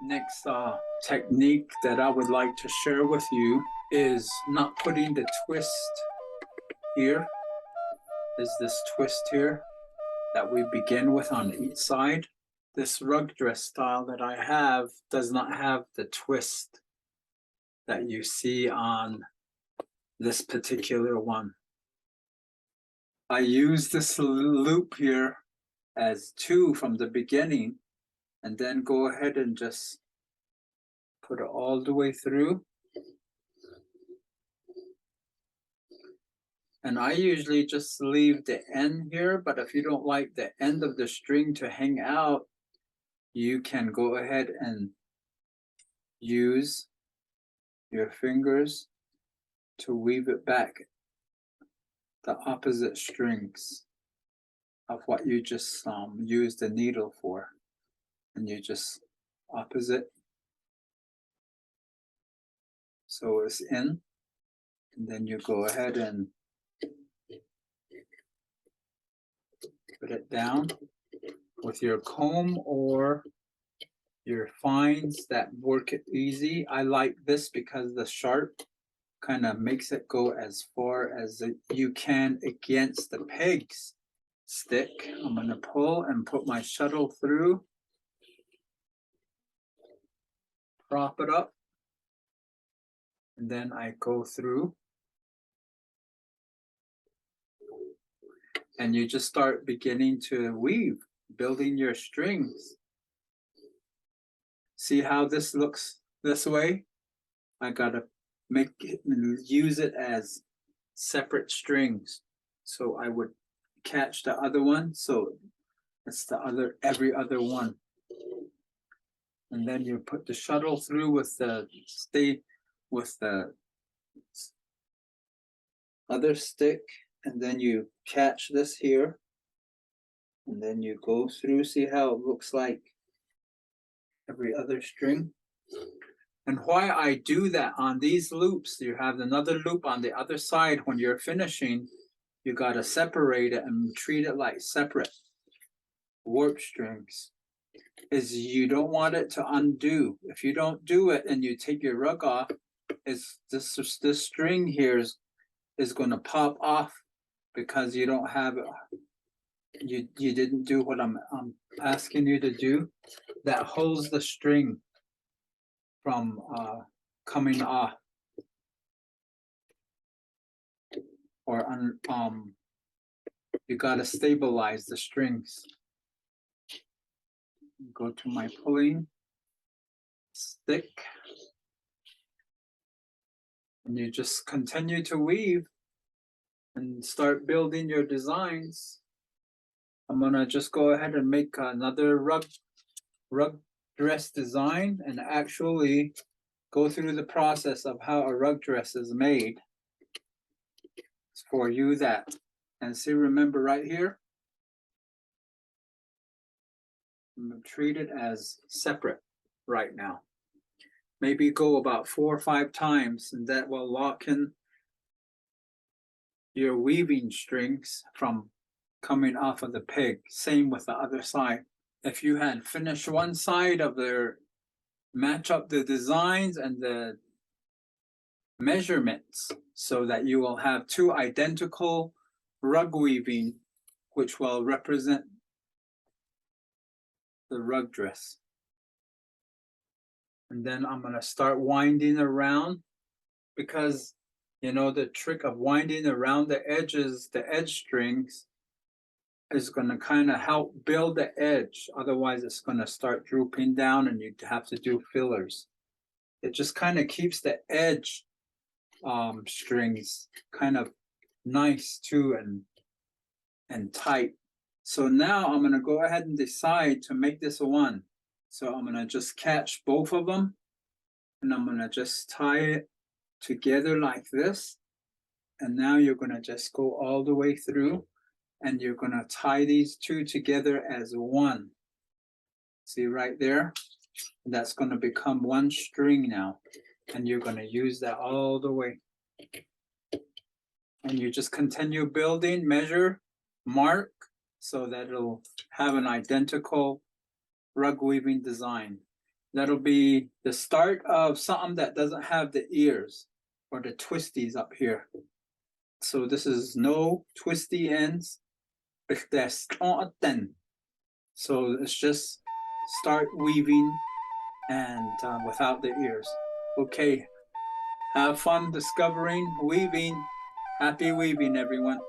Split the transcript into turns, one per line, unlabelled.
Next technique that I would like to share with you is not putting the twist here. Is this twist here that we begin with on each side. This rug dress style that I have does not have the twist that you see on this particular one. I use this loop here as 2 from the beginning, and then go ahead and just put it all the way through. And I usually just leave the end here, but if you don't like the end of the string to hang out, you can go ahead and use your fingers to weave it back the opposite strings of what you just used the needle for. And you just opposite. So it's in, and then you go ahead and put it down with your comb or your fines that work it easy. I like this because the sharp kind of makes it go as far as you can against the peg's stick. I'm going to pull and put my shuttle through, prop it up, and then I go through. And you just start beginning to weave, building your strings. See how this looks this way? I gotta make it, use it as separate strings. So I would catch the other one, so it's the other, every other one. And then you put the shuttle through with the other stick, and then you catch this here, and then you go through. See how it looks like every other string? And why I do that on these loops, you have another loop on the other side. When you're finishing, you got to separate it and treat it like separate warp strings, is you don't want it to undo. If you don't do it and you take your rug off, is this string here is going to pop off because you don't have it. You didn't do what I'm asking you to do. That holds the string from coming off, or you got to stabilize the strings. Go to my pulling stick, and you just continue to weave and start building your designs. I'm gonna just go ahead and make another rug dress design and actually go through the process of how a rug dress is made for you. That, and see, remember right here, I'm gonna treat it as separate right now. Maybe go about 4 or 5 times, and that will lock in your weaving strings from coming off of the peg. Same with the other side. If you had finished one side of their, match up the designs and the measurements so that you will have 2 identical rug weaving, which will represent the rug dress. And then I'm going to start winding around, because you know the trick of winding around the edges, the edge strings, is going to kind of help build the edge. Otherwise it's going to start drooping down and you'd have to do fillers. It just kind of keeps the edge strings kind of nice too, and tight. So now I'm going to go ahead and decide to make this a 1. So I'm going to just catch both of them, and I'm going to just tie it together like this. And now you're going to just go all the way through, and you're going to tie these 2 together as 1. See right there? That's going to become 1 string now, and you're going to use that all the way. And you just continue building, measure, mark, so that it'll have an identical rug weaving design. That'll be the start of something that doesn't have the ears or the twisties up here. So this is no twisty ends. So it's just start weaving and without the ears. Okay, have fun discovering weaving. Happy weaving, everyone.